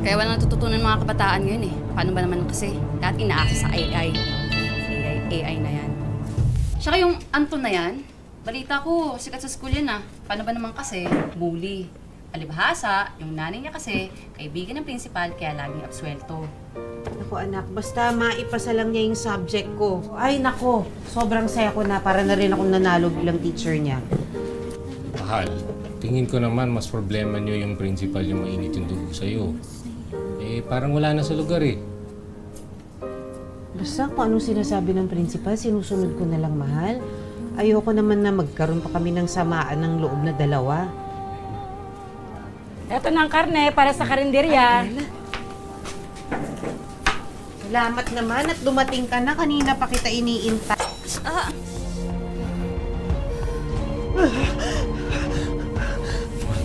Kaya walang natututunan ng mga kabataan ngayon eh. Paano ba naman kasi? Lahat ina-access sa AI. AI na yan. Tsaka yung Anton na yan, balita ko, sikat sa school yan ah. Paano ba naman kasi? Bully. Alibhasa, yung nanay niya kasi, kaibigan ng principal, kaya laging absuelto. Naku anak, basta maipasa lang niya yung subject ko. Ay nako, sobrang saya ko na para na rin akong nanalo bilang teacher niya. Mahal, tingin ko naman mas problema niyo yung principal yung mainit yung dugo sa'yo. Eh, parang wala na sa lugar eh. Basta kung anong sinasabi ng principal, sinusunod ko na lang, mahal. Ayoko naman na magkaroon pa kami ng samaan ng loob na dalawa. Eto na ang karne para sa karinderya. Salamat naman at dumating ka na. Kanina pa kita iniintay.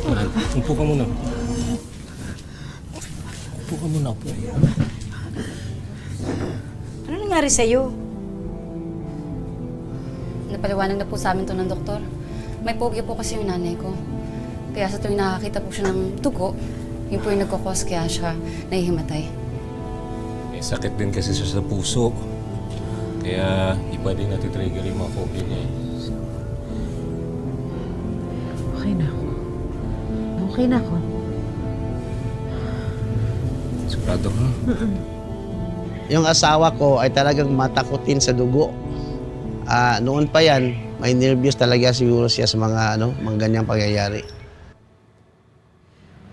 Mahal, upo ka muna. Upo ka muna, upo. Ano nangyari sa'yo? Napaliwanag na po sa amin to ng doktor. May phobia po kasi yung nanay ko. Kaya sa tuwing nakakita po siya ng dugo, yun po yung nagkakos kaya siya nahihimatay. May sakit din kasi siya sa puso. Kaya di pwedeng natitrigger yung mga phobia niya eh. Okay na ako. Okay na ako. Sigurado ka? Yung asawa ko ay talagang matakutin sa dugo. Noon pa yan, may nervyos talaga siguro siya sa mga ganyang pangyayari.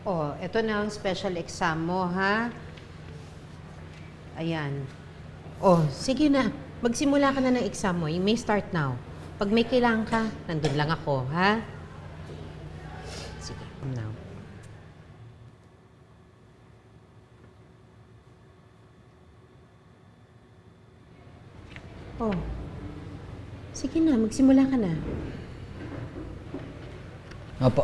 Oh, ito na ang special exam mo, ha? Ayan. Oh, sige na. Magsimula ka na ng exam mo. You may start now. Pag may kailangan ka, nandun lang ako, ha? Sige, now. Oh. Sige na, magsimula ka na. Apo.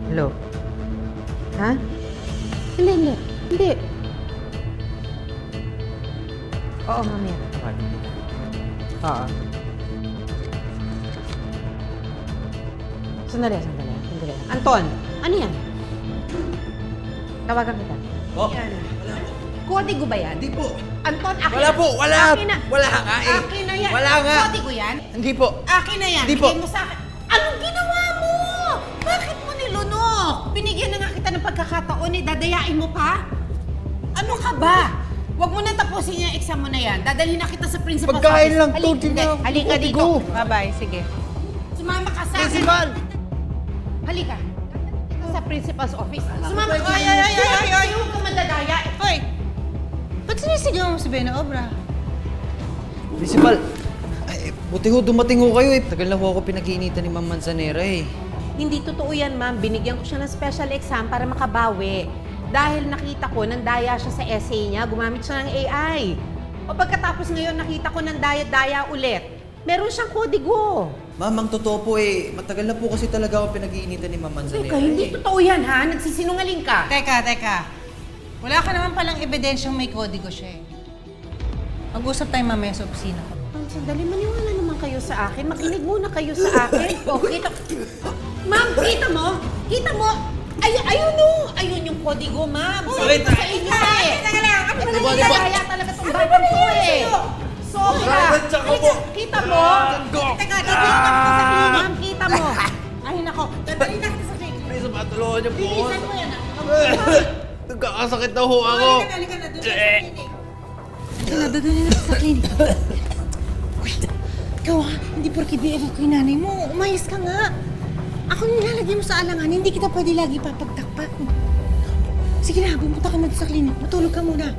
Hello? Ha? Hindi. Hindi. Oo, mamaya. Oo. Sandali. Anton, ano yan? Tawagan kita. Oh, Yan. Kodigo ba yan? hindi po. Anton, akin Wala na. po, wala. Akin na. Wala nga eh. Akin na yan. Wala nga. Kodigo yan? Hindi po. Akin na yan. Hindi po. Bigay mo sa akin. Anong ginawa mo? Bakit mo nilunok? Binigyan na nga kita ng pagkakataon eh. Dadayain mo pa? Ano ka ba? Huwag mo na tapusin yung exam mo na yan. Dadalhin na kita sa principal's Pagkain office. lang to, Halika, di na- halika dito. Go. Bye-bye, sige. Sumama ka sa akin. Principal! Halika. Dito sa principal's office. Sumama ka. Ay! Huwag ka mandadaya. Hoy! Ba't sinisigaw mo si Bena Obra? Principal, ay, buti ho dumating ho kayo eh. Tagal na ho ako pinag-iinitan ni Ma'am Manzanera eh. Hindi totoo yan, ma'am. Binigyan ko siya ng special exam para makabawi. Dahil nakita ko, nandaya siya sa essay niya, gumamit siya ng AI. O pagkatapos ngayon, nakita ko ng daya-daya ulit. Meron siyang kodigo. Ma'am, ang totoo po eh, matagal na po kasi talaga ako pinag-iinitan ni Ma'am Manzanera Teka, hindi eh. totoo yan, ha? Nagsisinungaling ka. Teka. Wala ka naman palang ebidensyang may kodigo siya eh. Mag-usap tayo mamaya sa opisina ko. Ma'am, sandali, maniwala naman kayo sa akin. Makinig muna kayo sa akin. O, kita... Ma'am, kita mo? Kita mo? Ayun yung kodigo, ma'am. Sabi ko sa inyo eh. Teka lang! Ano ba Diba? Kaya talaga itong batang to eh. Sobra. Halika, kita mo? Teka, Ma'am, kita mo? Ay, nako. Dadali na kita sa clinic. Ay, sumatulungan niyo po ako. Bilisan mo yan. Nagkakasakit na ho ako. Halika na. Doon sa clinic. Dadali na sa clinic. Ikaw ha, hindi porke BFF ko yung nanay mo. Umayos ka nga. Ako nilalagay mo sa alangan, hindi kita pwede lagi papagtakpak. Sige na, pumunta ka na sa clinic. Matulog ka muna.